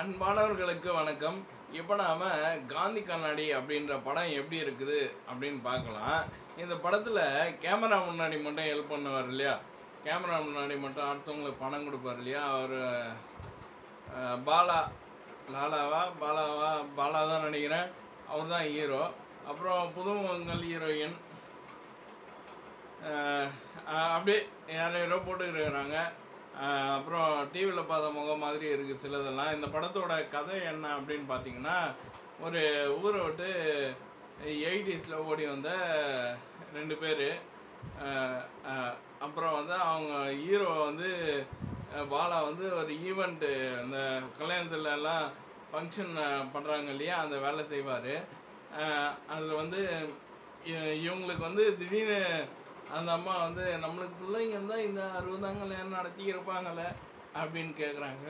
அன்பானவர்களுக்கு வணக்கம். இப்போ நாம காந்தி கண்ணாடி அப்படின்ற படம் எப்படி இருக்குது அப்படின்னு பார்க்கலாம். இந்த படத்தில் கேமரா முன்னாடி மட்டும் ஹெல்ப் பண்ணுவார் இல்லையா, கேமரா முன்னாடி மட்டும் அடுத்தவங்களுக்கு பணம் கொடுப்பார் இல்லையா, அவர் பாலா பாலா தான் நினைக்கிறேன், அவர் தான் ஹீரோ. அப்புறம் புதுமுகங்கள் ஹீரோயின், அப்படியே யாரோ போட்டுக்கிறாங்க. அப்புறம் டிவியில் பார்த்த முகம் மாதிரி இருக்குது சிலதெல்லாம். இந்த படத்தோட கதை என்ன அப்படின்னு பார்த்தீங்கன்னா, ஒரு ஊரை விட்டு 80s ஓடி வந்த 2 பேர். அப்புறம் வந்து அவங்க ஹீரோ வந்து பாலா வந்து ஒரு ஈவெண்ட்டு, அந்த கல்யாணத்துலலாம் ஃபங்க்ஷன் பண்ணுறாங்க இல்லையா, அந்த வேலை செய்வார். அதில் வந்து இவங்களுக்கு வந்து திடீர்னு அந்த அம்மா வந்து நம்மளுக்கு பிள்ளைங்க இருந்தால் இந்த 60 கல்யாணம் நடத்தி இருப்பாங்களே அப்படின்னு கேட்குறாங்க.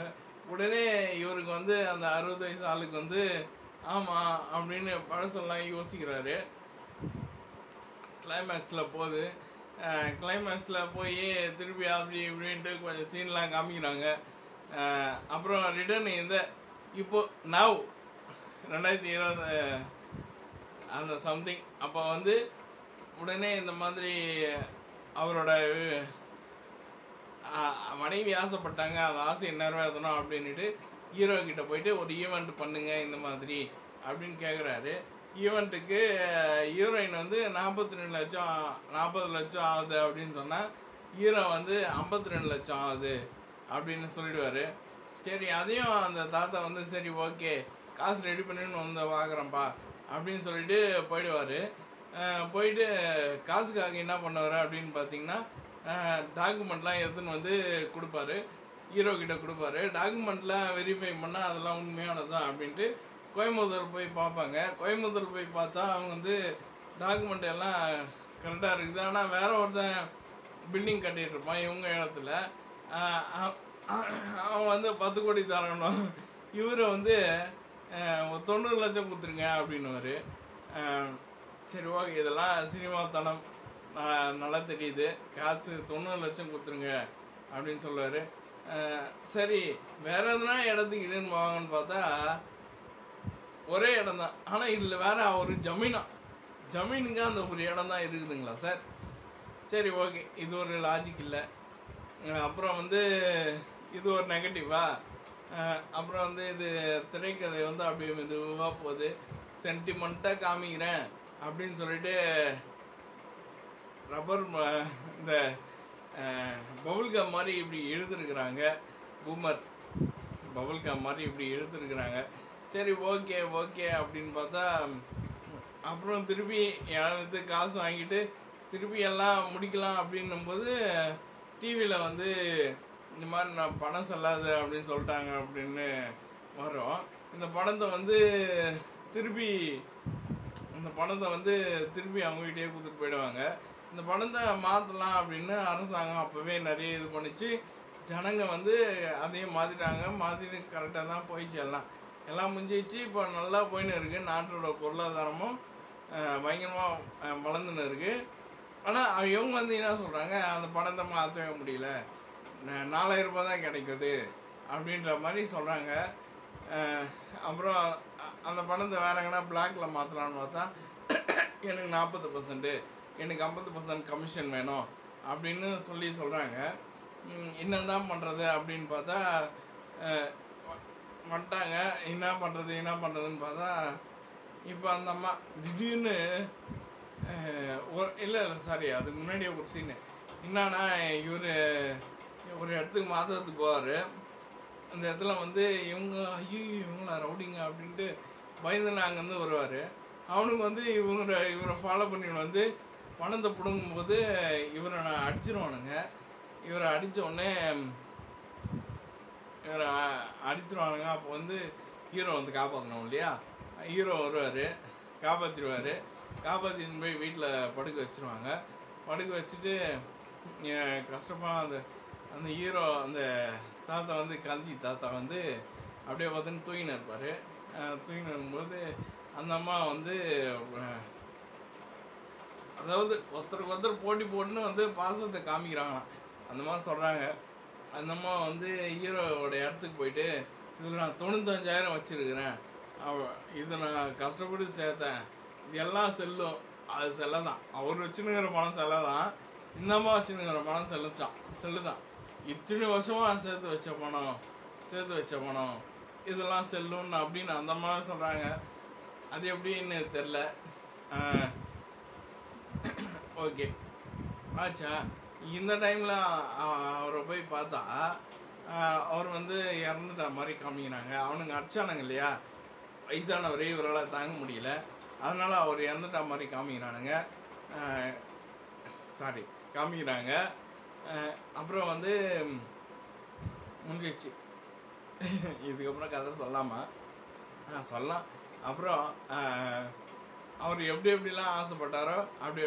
உடனே இவருக்கு வந்து அந்த 60 வயசு ஆளுக்கு வந்து ஆமாம் அப்படின்னு பழசெல்லாம் யோசிக்கிறாரு. கிளைமேக்ஸில் போகுது. கிளைமேக்ஸில் போய் திருப்பி அப்படி இப்படின்ட்டு கொஞ்சம் சீன்லாம் காமிக்கிறாங்க. அப்புறம் ரிட்டர்ன் இப்போ நவ் 2020 அந்த சம்திங் அப்போ வந்து உடனே இந்த மாதிரி அவரோட மனைவி ஆசைப்பட்டாங்க, அந்த ஆசையை நிறைவேற்றணும் அப்படின்ட்டு ஹீரோ கிட்ட போயிட்டு ஒரு ஈவெண்ட் பண்ணுங்க இந்த மாதிரி அப்படின்னு கேட்குறாரு. ஈவெண்ட்டுக்கு ஹீரோயின் வந்து 40 லட்சம் ஆகுது அப்படின்னு சொன்னால், ஹீரோ வந்து 52 லட்சம் ஆகுது அப்படின்னு சொல்லிடுவார். சரி, அதையும் அந்த தாத்தா வந்து சரி ஓகே காசு ரெடி பண்ணின்னு வந்து பார்க்குறேன்ப்பா அப்படின்னு சொல்லிட்டு போயிடுவார். போயிட்டு காசுக்காக என்ன பண்ணுவார் அப்படின்னு பார்த்தீங்கன்னா, டாக்குமெண்ட்லாம் எடுத்துன்னு வந்து கொடுப்பாரு, ஹீரோ கிட்ட கொடுப்பாரு. டாக்குமெண்ட்லாம் வெரிஃபை பண்ணால் அதெல்லாம் உண்மையானது தான் அப்படின்ட்டு கோயம்புத்தூர் போய் பார்ப்பாங்க. கோயம்புத்தூர் போய் பார்த்தா அவங்க வந்து டாக்குமெண்ட் எல்லாம் கரெக்டாக இருக்குது. ஆனால் வேற ஒருத்தன் பில்டிங் கட்டிகிட்டு இருப்பான் இவங்க இடத்துல. அவன் வந்து 10 கோடி தரணும், இவரை வந்து 90 லட்சம் கொடுத்துருங்க அப்படின்னுவார். சரி ஓகே, இதெல்லாம் சினிமாத்தனம் நல்லா தெரியுது, காசு 90 லட்சம் கொடுத்துருங்க அப்படின்னு சொல்லுவார். சரி வேற எதுனா இடத்துக்கு இடுன்னு போவாங்கன்னு பார்த்தா ஒரே இடம் தான், ஆனால் இதில் வேற ஒரு ஜமீனுக்கு அந்த ஒரு இடம் தான் இருக்குதுங்களா சார். சரி ஓகே, இது ஒரு லாஜிக் இல்லை. அப்புறம் வந்து இது ஒரு நெகட்டிவா. அப்புறம் வந்து இது திரைக்கதை வந்து அப்படியே மெதுவாக போகுது, சென்டிமெண்ட்டாக காமிக்கிறேன் அப்படின்னு சொல்லிட்டு ரப்பர் இந்த பபுல்கம் மாதிரி இப்படி எழுதிருக்கிறாங்க, பூமர் பபுல்கம் மாதிரி இப்படி எழுதிருக்கிறாங்க. சரி ஓகே அப்படின்னு பார்த்தா அப்புறம் திருப்பி எனக்கு காசு வாங்கிட்டு திருப்பி எல்லாம் முடிக்கலாம் அப்படின்னும்போது டிவியில் வந்து இந்த மாதிரி நான் பணம் செல்லாது அப்படின்னு சொல்லிட்டாங்க அப்படின்னு வரும். இந்த பணத்தை வந்து திருப்பி அவங்ககிட்டயே கொடுத்துட்டு போயிடுவாங்க. இந்த பணத்தை மாற்றலாம் அப்படின்னு அரசாங்கம் அப்போவே நிறைய இது பண்ணிச்சு. ஜனங்க வந்து அதையும் மாற்றிட்டு கரெக்டாக தான் போயிடுச்சு. எல்லாம் முடிஞ்சிச்சு. இப்போ நல்லா போயின்னு இருக்குது. நாட்டோட பொருளாதாரமும் பயங்கரமாக வளர்ந்துன்னு இருக்குது. ஆனால் இவங்க வந்து என்ன சொல்கிறாங்க, அந்த பணத்தை மாற்றவே முடியல, 4000 ரூபாய் தான் கிடைக்குது அப்படின்ற மாதிரி சொல்கிறாங்க. அப்புறம் அந்த பணத்தை வேற எங்கன்னா பிளாக்ல மாற்றலான்னு பார்த்தா எனக்கு 40%, எனக்கு 50% கமிஷன் வேணும் அப்படின்னு சொல்கிறாங்க. என்ன தான் பண்ணுறது அப்படின்னு பார்த்தா வந்துட்டாங்க. என்ன பண்ணுறதுன்னு பார்த்தா இப்போ அந்த அம்மா திடீர்னு இல்லை சாரி, அதுக்கு முன்னாடியே ஒரு சீனு என்னன்னா, இவர் ஒரு இடத்துக்கு மாற்றத்துக்கு போவார். அந்த இடத்துல வந்து இவங்களா ரவுடிங்க அப்படின்ட்டு பயந்துன்னு அங்கேருந்து வருவார். அவனுக்கு வந்து இவரை ஃபாலோ பண்ணிட்டு வந்து பணத்தை பிடுங்கும்போது இவரை நான் அடிச்சிருவானுங்க. இவரை அடிச்சிருவானுங்க. அப்போ வந்து ஹீரோ வந்து காப்பாற்றணும் இல்லையா, ஹீரோ வருவார், காப்பாற்றின்னு போய் வீட்டில் படுக்க வச்சுருவாங்க. படுக்க வச்சுட்டு கஷ்டமாக அந்த ஹீரோ அந்த தாத்தா வந்து காந்தி தாத்தா வந்து அப்படியே பார்த்துன்னு தூங்கின்னு இருப்பார். தூங்கின்னு இருக்கும்போது அந்த அம்மா வந்து அதாவது ஒருத்தருக்கு போட்டி போட்டுன்னு வந்து பாசத்தை காமிக்கிறாங்களாம். அந்த மாதிரி சொல்கிறாங்க. அந்த அம்மா வந்து ஹீரோவோட இடத்துக்கு போயிட்டு இதில் நான் 95,000 வச்சுருக்கிறேன், இது நான் கஷ்டப்பட்டு சேர்த்தேன், இது எல்லாம் செல்லும், அது செல்ல தான். அவர் வச்சுனுங்கிற பணம் செல்ல தான், இந்த அம்மா வச்சுனுங்கிற பணம் செல்லு தான். இத்தனை வருஷமாக சேர்த்து வச்ச பணம் இதெல்லாம் செல்லுன்னு அப்படின்னு அந்த அம்மா சொல்கிறாங்க. அது எப்படின்னு தெரில. ஓகே ஆச்சா. இந்த டைமில் அவரை போய் பார்த்தா அவர் வந்து இறந்துட்ட மாதிரி காமிக்கிறாங்க. அவனுங்க அடிச்சானுங்க இல்லையா, வயசானவர், இவரால் தாங்க முடியல, அதனால் அவர் இறந்துட்ட மாதிரி காமிக்கிறாங்க. அப்புறம் வந்து முடிஞ்சிச்சு. இதுக்கப்புறம் கதை சொல்லலாம். அப்புறம் அவர் எப்படிலாம் ஆசைப்பட்டாரோ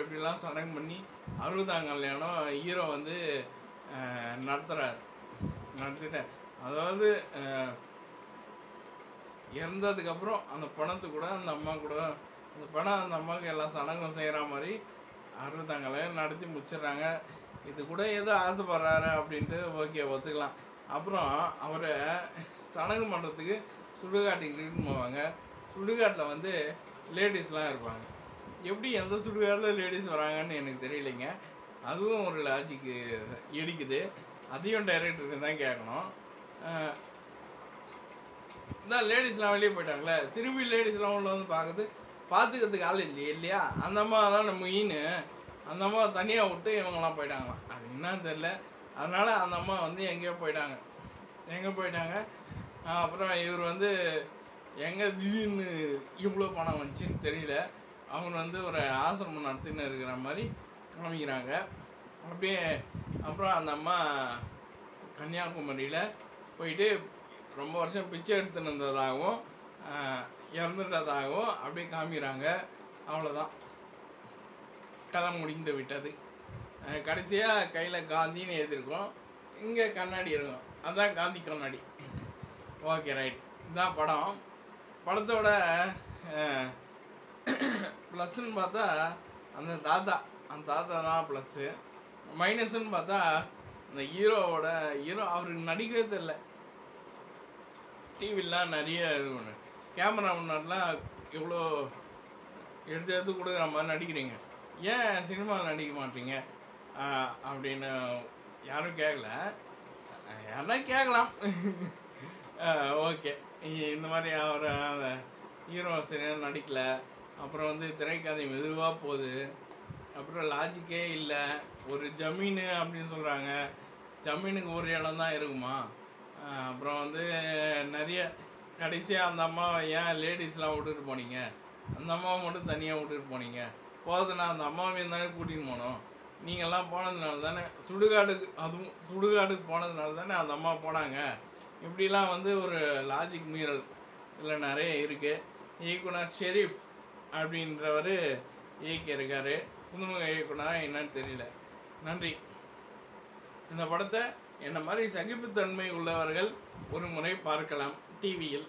எப்படிலாம் சடங்கு பண்ணி 60ஆம் கல்யாணம் ஹீரோ வந்து நடத்திட்டேன். அதாவது இறந்ததுக்கப்புறம் அந்த பணத்து கூட அந்த அம்மா கூட அந்த பணம் அந்த அம்மாவுக்கு எல்லா சடங்கும் செய்கிற மாதிரி 60ஆம் கல்யாணம் நடத்தி முடிச்சிடுறாங்க. இது கூட ஏதோ ஆசைப்படுறாரு அப்படின்ட்டு ஓகே ஒத்துக்கலாம். அப்புறம் அவரை சடங்கு பண்ணுறதுக்கு சுடுகாட்டுக்கிட்டு போவாங்க. சுடுகாட்டில் வந்து லேடிஸ்லாம் இருப்பாங்க. எப்படி எந்த சுடுகாட்டில் லேடிஸ் வராங்கன்னு எனக்கு தெரியலைங்க. அதுவும் ஒரு லாஜிக்கு இடிக்குது. அதையும் டைரக்டருக்கு தான் கேட்கணும். இந்த லேடிஸ்லாம் வெளியே போயிட்டாங்களே, திரும்பி லேடிஸ்லாம் உள்ள வந்து பார்த்துக்கிறதுக்கு ஆள் இல்லையா, அந்த அம்மா தான் மெயின். அந்த அம்மா தனியாக விட்டு இவங்கெல்லாம் போயிட்டாங்களாம். அது என்னன்னு தெரில. அதனால் அந்த அம்மா வந்து எங்கே போயிட்டாங்க. அப்புறம் இவர் வந்து எங்கே திடீர்னு இவ்வளோ பணம் வந்துச்சுன்னு தெரியல. அவங்க வந்து ஒரு ஆசிரமம் நடத்தின்னு இருக்கிற மாதிரி காமிக்கிறாங்க. அப்படியே அப்புறம் அந்த அம்மா கன்னியாகுமரியில் போயிட்டு ரொம்ப வருஷம் பிச்சை எடுத்துன்னு இருந்ததாகவும் இறந்துட்டதாகவும் அப்படியே காமிக்கிறாங்க. அவ்வளோதான், கதை முடிந்து விட்டது. கடைசியாக கையில் காந்தின்னு எழுதியிருக்கோம், இங்கே கண்ணாடி இருக்கும், அதுதான் காந்தி கண்ணாடி. Okay right. இதுதான் படத்தோட ப்ளஸ்ன்னு பார்த்தா அந்த தாத்தா தான் ப்ளஸ்ஸு. மைனஸ்ன்னு பார்த்தா இந்த ஹீரோ அவருக்கு நடிக்கவே தெரில. டிவிலாம் நிறைய இது பண்ணு, கேமரா முன்னாடிலாம் இவ்வளோ எடுத்து கொடுக்குற மாதிரி நடிக்கிறீங்க, ஏன் சினிமாவில் நடிக்க மாட்டீங்க அப்படின்னு யாரும் கேட்கல. யாருன்னா கேட்கலாம். ஓகே, இந்த மாதிரி அவர் ஹீரோ சரியாக நடிக்கலை. அப்புறம் வந்து திரைக்கதை மெதுவாக போகுது. அப்புறம் லாஜிக்கே இல்லை. ஒரு ஜமீன் அப்படின்னு சொல்கிறாங்க, ஜமீனுக்கு ஒரு இடம் தான் இருக்குமா. அப்புறம் வந்து நிறைய கடைசியாக அந்த அம்மாவை ஏன் லேடிஸ்லாம் விட்டுட்டு போனீங்க, அந்த அம்மாவை மட்டும் தனியாக விட்டுட்டு போனீங்க, போகுதுன்னா அந்த அம்மாவையும் தானே கூட்டின்னு போனோம். நீங்கள்லாம் போனதுனால தானே சுடுகாடுக்கு போனதுனால தானே அந்த அம்மா போனாங்க. இப்படிலாம் வந்து ஒரு லாஜிக் மீறல் இதில் நிறைய இருக்குது. இயக்குனர் ஷெரீஃப் அப்படின்றவர் இயக்கியிருக்காரு. புதுமுக இயக்குனராக என்னன்னு தெரியல. நன்றி. இந்த படத்தை என்ன மாதிரி சகிப்புத்தன்மை உள்ளவர்கள் ஒரு முறை பார்க்கலாம் டிவியில்.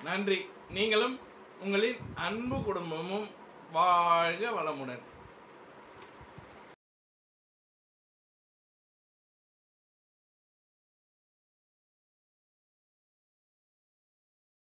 நன்றி. நீங்களும் உங்களின் அன்பு குடும்பமும் வாழ்க வளமுடன்.